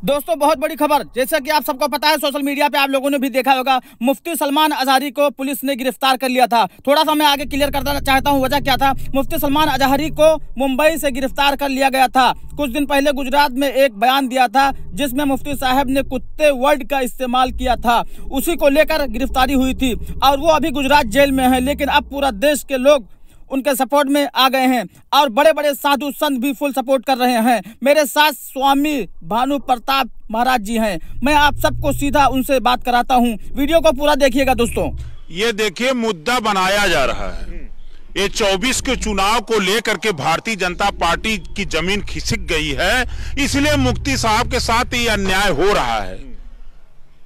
दोस्तों बहुत बड़ी खबर, जैसा कि आप सबको पता है, सोशल मीडिया पे आप लोगों ने भी देखा होगा, मुफ्ती सलमान अजहरी को पुलिस ने गिरफ्तार कर लिया था। थोड़ा सा मैं आगे क्लियर करना चाहता हूं वजह क्या था। मुफ्ती सलमान अजहरी को मुंबई से गिरफ्तार कर लिया गया था। कुछ दिन पहले गुजरात में एक बयान दिया था जिसमें मुफ्ती साहब ने कुत्ते वर्ड का इस्तेमाल किया था, उसी को लेकर गिरफ्तारी हुई थी और वो अभी गुजरात जेल में है। लेकिन अब पूरा देश के लोग उनके सपोर्ट में आ गए हैं और बड़े बड़े साधु संत भी फुल सपोर्ट कर रहे हैं। मेरे साथ स्वामी भानु प्रताप महाराज जी हैं। मैं आप सबको सीधा उनसे बात कराता हूं। वीडियो को पूरा देखिएगा दोस्तों। ये देखिए, मुद्दा बनाया जा रहा है। ये 24 के चुनाव को लेकर के भारतीय जनता पार्टी की जमीन खिसक गई है, इसलिए मुफ्ती साहब के साथ ये अन्याय हो रहा है।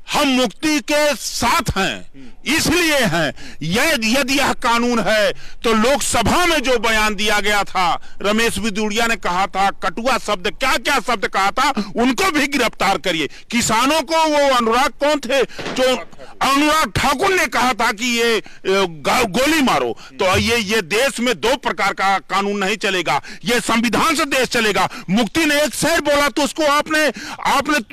हम मुफ्ती के साथ हैं, इसलिए हैं। यदि यह कानून है तो लोकसभा में जो बयान दिया गया था, रमेश बिदुड़िया ने कहा था, कटुआ शब्द क्या क्या शब्द कहा था, उनको भी गिरफ्तार करिए। किसानों को वो अनुराग कौन थे, जो अनुराग ठाकुर ने कहा था कि ये गोली मारो। तो ये देश में दो प्रकार का कानून नहीं चलेगा, ये संविधान से देश चलेगा। मुफ्ती ने एक शेर बोला तो उसको आपने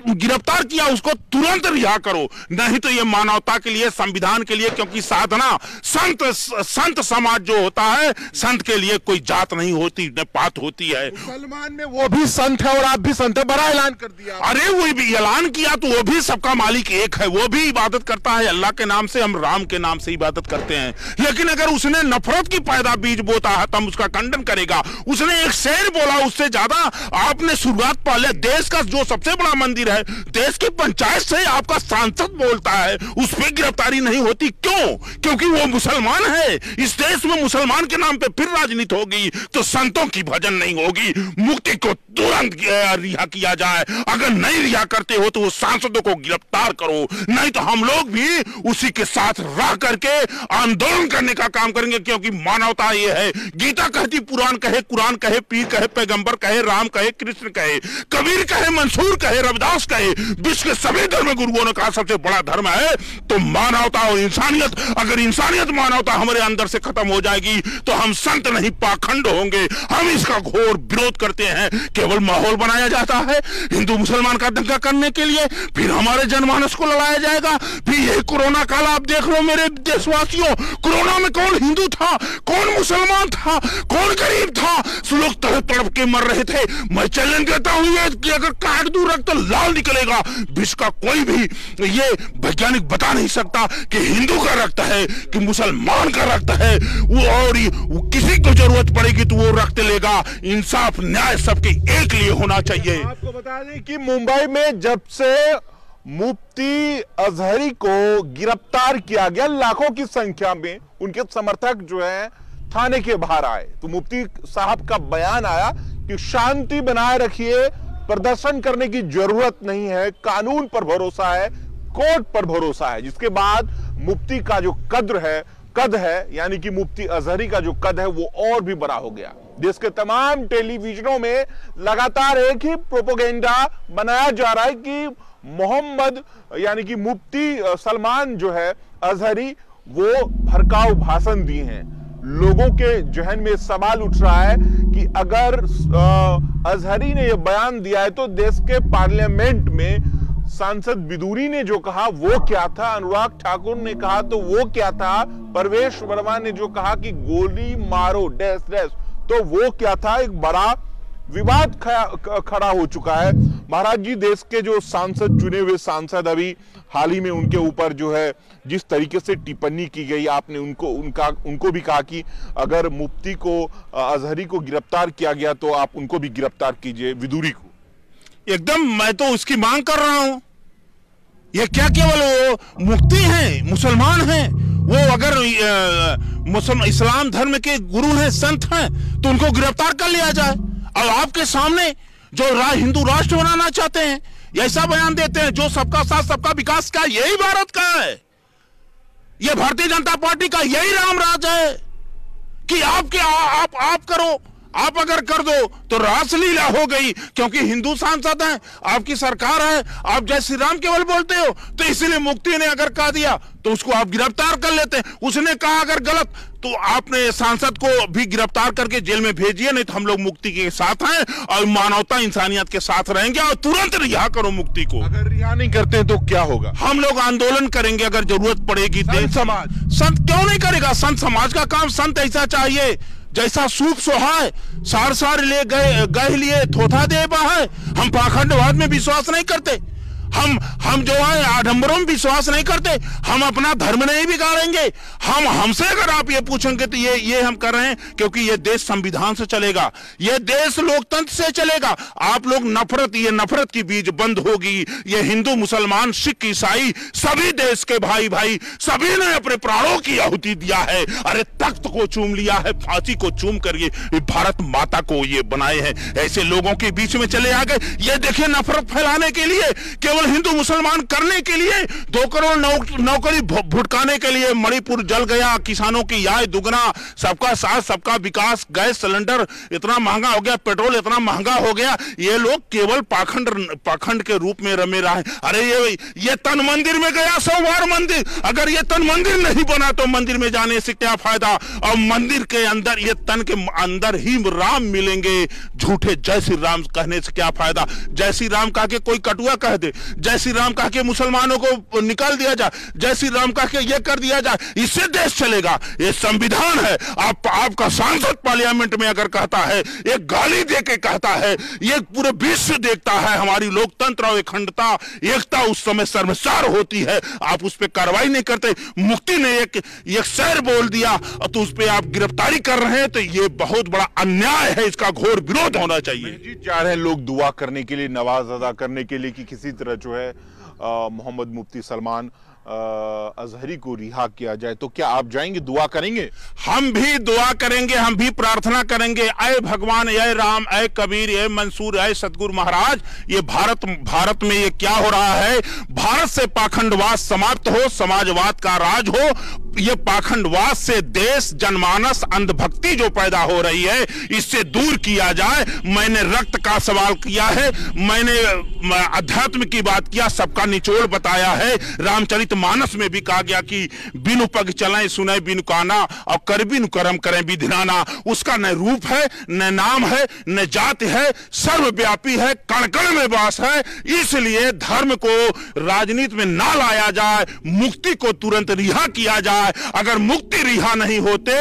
गिरफ्तार किया, उसको तुरंत रिहा करो, नहीं तो ये मानवता के लिए, संविधान के लिए, क्योंकि साधना संत समाज जो होता है, संत के लिए कोई जात नहीं होती, न पात होती है। मुसलमान में वो भी संत है और आप भी संत है, बड़ा ऐलान कर दिया। अरे वो भी ऐलान किया तो वो भी सबका मालिक एक है, वो भी इबादत करता है अल्लाह के नाम से, हम राम के नाम से इबादत करते हैं। लेकिन अगर उसने नफरत की पैदा बीज बोता है तो हम उसका खंडन करेगा। उसने एक शेर बोला, उससे ज्यादा आपने शुरुआत पहले देश का जो सबसे बड़ा मंदिर है, देश की पंचायत से आपका सांसद बोलता है, उस पर गिरफ्तारी नहीं होती। क्यों? क्योंकि वो मुसलमान है। इस देश में मुसलमान के नाम पे फिर राजनीति होगी तो संतों की भजन नहीं होगी। मुफ्ती को तुरंत रिहा किया जाए। अगर नहीं रिहा करते हो तो वो सांसदों को गिरफ्तार करो, नहीं तो हम लोग भी उसी के साथ रह करके आंदोलन करने का काम करेंगे। क्योंकि मानवता ये है, गीता कहती, पुराण कहे, कुरान कहे, पीर कहे, पैगंबर कहे, राम कहे, कृष्ण कहे, कबीर कहे, मंसूर कहे, रविदास कहे, विश्व के सभी धर्म गुरुओं ने कहा सबसे बड़ा धर्म है तो मानवता और इंसानियत। अगर इंसानियत मानवता हमारे अंदर से खत्म हो जाएगी तो हम संत नहीं पाखंड होंगे। हम इसका घोर विरोध करते हैं। केवल माहौल बनाया जाता है हिंदू मुसलमान का दंगा करने के लिए, फिर हमारे जनमानस को लड़ाया जाएगा। फिर ये कोरोना काल आप देख लो मेरे देशवासियों, कोरोना में कौन हिंदू था, कौन मुसलमान था, कौन गरीब था, लोग तड़प तड़प के मर रहे थे। मैं चैलेंज देता हूं कि अगर काट दूं रक्त तो लाल निकलेगा। विश्व का कोई भी ये वैज्ञानिक बता नहीं सकता कि हिंदू का रक्त है कि मुसलमान का रक्त है। वो और किसी को जरूरत पड़ेगी तो वो रक्त लेगा। इंसाफ न्याय सबके एक लिए होना चाहिए। आपको बता दें कि मुंबई में जब से मुफ्ती अजहरी को गिरफ्तार किया गया, लाखों की संख्या में उनके समर्थक जो है थाने के बाहर आए, तो मुफ्ती साहब का बयान आया कि शांति बनाए रखिए, प्रदर्शन करने की जरूरत नहीं है, कानून पर भरोसा है, कोर्ट पर भरोसा है। जिसके बाद मुफ्ती का जो कद है यानी कि मुफ्ती अजहरी का जो कद है वो और भी बड़ा हो गया। देश के तमाम टेलीविजनों में लगातार एक ही प्रोपेगेंडा बनाया जा रहा है कि मोहम्मद यानी कि मुफ्ती सलमान जो है अजहरी, वो भड़काऊ भाषण दिए हैं। लोगों के जहन में सवाल उठ रहा है कि अगर अजहरी ने यह बयान दिया है तो देश के पार्लियामेंट में सांसद बिदुरी ने जो कहा वो क्या था, अनुराग ठाकुर ने कहा तो वो क्या था, परवेश वर्मा ने जो कहा कि गोली मारो डैश डैश तो वो क्या था। एक बड़ा विवाद खड़ा हो चुका है। महाराज जी, देश के जो सांसद, चुने हुए सांसद, अभी हाल ही में उनके ऊपर जो है जिस तरीके से टिप्पणी की गई, आपने उनको भी कहा कि अगर मुफ्ती को अजहरी को गिरफ्तार किया गया तो आप उनको भी गिरफ्तार कीजिए, विदुरी को। एकदम, मैं तो उसकी मांग कर रहा हूं। ये क्या केवल वो मुफ्ती हैं, मुसलमान हैं, वो अगर इस्लाम धर्म के गुरु हैं, संत हैं, तो उनको गिरफ्तार कर लिया जाए। और आपके सामने जो हिंदू राष्ट्र बनाना चाहते हैं, ऐसा बयान देते हैं जो सबका साथ सबका विकास का, यही भारत का है, ये भारतीय जनता पार्टी का यही राम राज है कि आप करो, आप अगर कर दो तो रासलीला हो गई, क्योंकि हिंदू सांसद हैं, आपकी सरकार है, आप जय श्री राम केवल बोलते हो, तो इसलिए मुफ्ती ने अगर कह दिया तो उसको आप गिरफ्तार कर लेते हैं। उसने कहा अगर गलत तो आपने सांसद को भी गिरफ्तार करके जेल में भेजिए, नहीं तो हम लोग मुक्ति के साथ हैं और मानवता इंसानियत के साथ रहेंगे, और तुरंत रिहा करो मुक्ति को। अगर रिहा नहीं करते तो क्या होगा? हम लोग आंदोलन करेंगे अगर जरूरत पड़ेगी। संत क्यों नहीं करेगा? संत समाज का काम, संत ऐसा चाहिए जैसा सूप सोहाय, सार सार ले गए लिए थोथा दे है। हम पाखंडवाद में विश्वास नहीं करते, हम जो है आडंबरों में विश्वास नहीं करते, हम अपना धर्म नहीं बिगाड़ेंगे। हमसे अगर आप ये पूछेंगे तो ये हम कर रहे हैं, क्योंकि ये देश संविधान से चलेगा, ये देश लोकतंत्र से चलेगा। आप लोग ये नफरत की बीज बंद होगी। ये हिंदू मुसलमान सिख ईसाई सभी देश के भाई भाई सभी ने अपने प्राणों की आहुति दिया है। अरे तख्त को चूम लिया है, फांसी को चूम कर ये भारत माता को ये बनाए हैं। ऐसे लोगों के बीच में चले आ गए। ये देखिए नफरत फैलाने के लिए, केवल हिंदू मुसलमान करने के लिए, 2 करोड़ नौकरी भुटकाने के लिए मणिपुर जल गया, किसानों की आय दुगना, सबका साथ सबका विकास, गैस सिलेंडर इतना महंगा हो गया, पेट्रोल इतना महंगा हो गया। ये लोग केवल पाखंड के रूप में रमे रहे। अरे ये तन मंदिर में गया, सोमवार मंदिर, अगर ये तन मंदिर नहीं बना तो मंदिर में जाने से क्या फायदा? और मंदिर के अंदर, ये तन के अंदर ही राम मिलेंगे, झूठे जय श्री राम कहने से क्या फायदा? जय श्री राम कह के कोई कटुआ कह दे, जय श्री राम कह के मुसलमानों को निकाल दिया जाए, जय श्री राम कह के ये कर दिया जाए, इससे देश चलेगा? ये संविधान है। आपका सांसद पार्लियामेंट में अगर कहता है, एक गाली दे के कहता है, ये पूरे विश्व देखता है हमारी लोकतंत्र और अखंडता एकता उस समय शर्मसार होती है, आप उस पर कार्रवाई नहीं करते। मुफ्ती ने एक शेर बोल दिया तो उस पर आप गिरफ्तारी कर रहे हैं, तो ये बहुत बड़ा अन्याय है, इसका घोर विरोध होना चाहिए। चाह रहे हैं लोग दुआ करने के लिए, नवाज अदा करने के लिए कि किसी तरह जो है मोहम्मद मुफ्ती सलमान अजहरी को रिहा किया जाए, तो क्या आप जाएंगे, दुआ करेंगे? हम भी दुआ करेंगे, हम भी प्रार्थना करेंगे। ऐ भगवान, ऐ राम, ऐ कबीर, ऐ मंसूर, ऐ सतगुरु महाराज, ये भारत में ये क्या हो रहा है? भारत से पाखंडवाद समाप्त हो, समाजवाद का राज हो। ये पाखंडवाद से देश जनमानस अंधभक्ति जो पैदा हो रही है, इससे दूर किया जाए। मैंने रक्त का सवाल किया है, मैंने अध्यात्म की बात किया, सबका निचोड़ बताया है। रामचरितमानस में भी कहा गया कि बिनु पग चलें सुने बिनु काना, और कर बिनु कर्म करें विधिनाना। उसका न रूप है, न नाम है, न जाति है, सर्वव्यापी है, कण कण में वास है। इसलिए धर्म को राजनीति में ना लाया जाए, मुक्ति को तुरंत रिहा किया जाए। अगर मुक्ति रिहा नहीं होते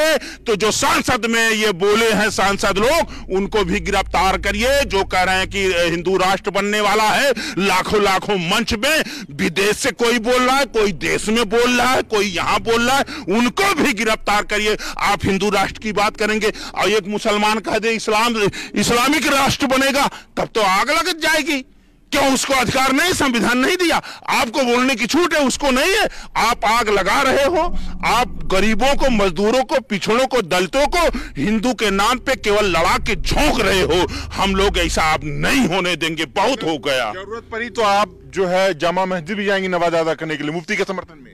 तो जो सांसद में ये बोले हैं सांसद लोग, उनको भी गिरफ्तार करिए। जो कह रहे हैं कि हिंदू राष्ट्र बनने वाला है, लाखों मंच में विदेश से कोई बोल रहा है, कोई देश में बोल रहा है, कोई यहां बोल रहा है, उनको भी गिरफ्तार करिए। आप हिंदू राष्ट्र की बात करेंगे और एक मुसलमान कह दे इस्लामिक राष्ट्र बनेगा, तब तो आग लग जाएगी। क्यों? उसको अधिकार नहीं, संविधान नहीं दिया, आपको बोलने की छूट है, उसको नहीं है। आप आग लगा रहे हो, आप गरीबों को, मजदूरों को, पिछड़ों को, दलितों को हिंदू के नाम पे केवल लड़ा के झोंक रहे हो। हम लोग ऐसा आप नहीं होने देंगे, बहुत हो गया। जरूरत पड़ी तो आप जो है जामा मस्जिद भी जाएंगे नवाज अदा करने के लिए मुफ्ती के समर्थन में?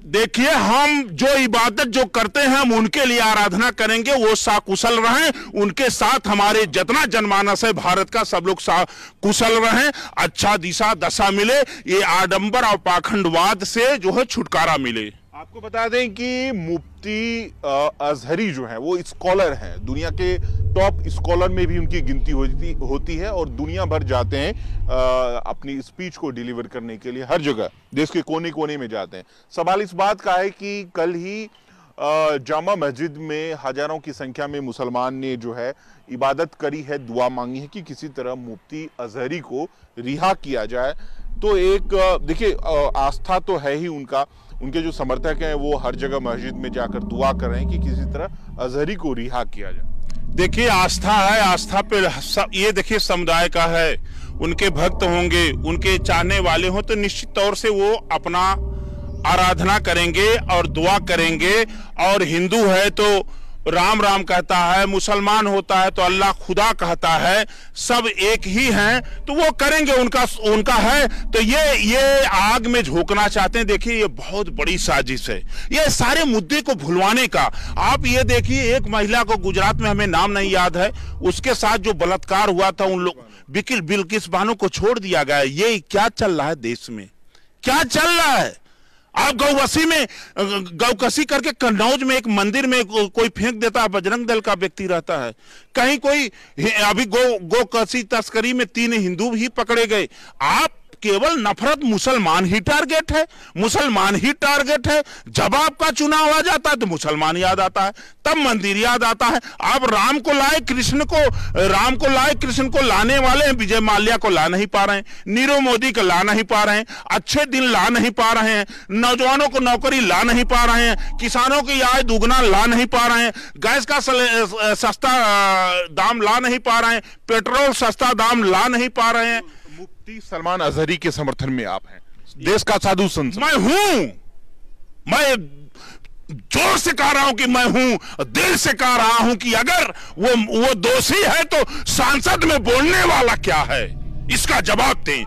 देखिए, हम जो इबादत जो करते हैं, हम उनके लिए आराधना करेंगे, वो साकुशल रहें, उनके साथ हमारे जितना जनमानस है भारत का, सब लोग कुशल रहें, अच्छा दिशा दशा मिले, ये आडंबर और पाखंडवाद से जो है छुटकारा मिले। आपको बता दें कि मुफ्ती अजहरी जो है वो स्कॉलर हैं, दुनिया के टॉप स्कॉलर में भी उनकी गिनती होती है और दुनिया भर जाते हैं अपनी स्पीच को डिलीवर करने के लिए, हर जगह देश के कोने कोने में जाते हैं। सवाल इस बात का है कि कल ही जामा मस्जिद में हजारों की संख्या में मुसलमान ने जो है इबादत करी है, दुआ मांगी है कि किसी तरह मुफ्ती अजहरी को रिहा किया जाए। तो एक देखिए आस्था तो है ही उनका, उनके जो समर्थक हैं वो हर जगह मस्जिद में जाकर दुआ कर रहे हैं कि किसी तरह अजहरी को रिहा किया जाए। देखिए, आस्था है, आस्था पे ये देखिए समुदाय का है, उनके भक्त होंगे, उनके चाहने वाले हो तो निश्चित तौर से वो अपना आराधना करेंगे और दुआ करेंगे। और हिंदू है तो राम राम कहता है, मुसलमान होता है तो अल्लाह खुदा कहता है, सब एक ही हैं, तो वो करेंगे, उनका है। तो ये आग में झोंकना चाहते हैं। देखिए, ये बहुत बड़ी साजिश है, ये सारे मुद्दे को भुलवाने का। आप ये देखिए, एक महिला को गुजरात में, हमें नाम नहीं याद है, उसके साथ जो बलात्कार हुआ था, उन लोग बिल्किस बानो को छोड़ दिया गया। ये क्या चल रहा है देश में, क्या चल रहा है? आप गौकसी करके कन्नौज में एक मंदिर में कोई फेंक देता है, बजरंग दल का व्यक्ति रहता है। कहीं कोई अभी गौकसी तस्करी में 3 हिंदू भी पकड़े गए। आप केवल नफरत, मुसलमान ही टारगेट है, मुसलमान ही टारगेट है। जब आपका चुनाव आ जाता है तो मुसलमान याद आता है, तब मंदिर याद आता है। आप राम को लाए कृष्ण को लाने वाले हैं, विजय माल्या को ला नहीं पा रहे हैं, नीरव मोदी को ला नहीं पा रहे हैं, अच्छे दिन ला नहीं पा रहे हैं, नौजवानों को नौकरी ला नहीं पा रहे हैं, किसानों की आय दुगना ला नहीं पा रहे हैं, गैस का सस्ता दाम ला नहीं पा रहे हैं, पेट्रोल सस्ता दाम ला नहीं पा रहे हैं। मुफ्ती सलमान अजहरी के समर्थन में आप हैं, देश का साधु संत। मैं जोर से कह रहा हूं कि मैं हूं, दिल से कह रहा हूं कि अगर वो दोषी है तो सांसद में बोलने वाला क्या है, इसका जवाब दें।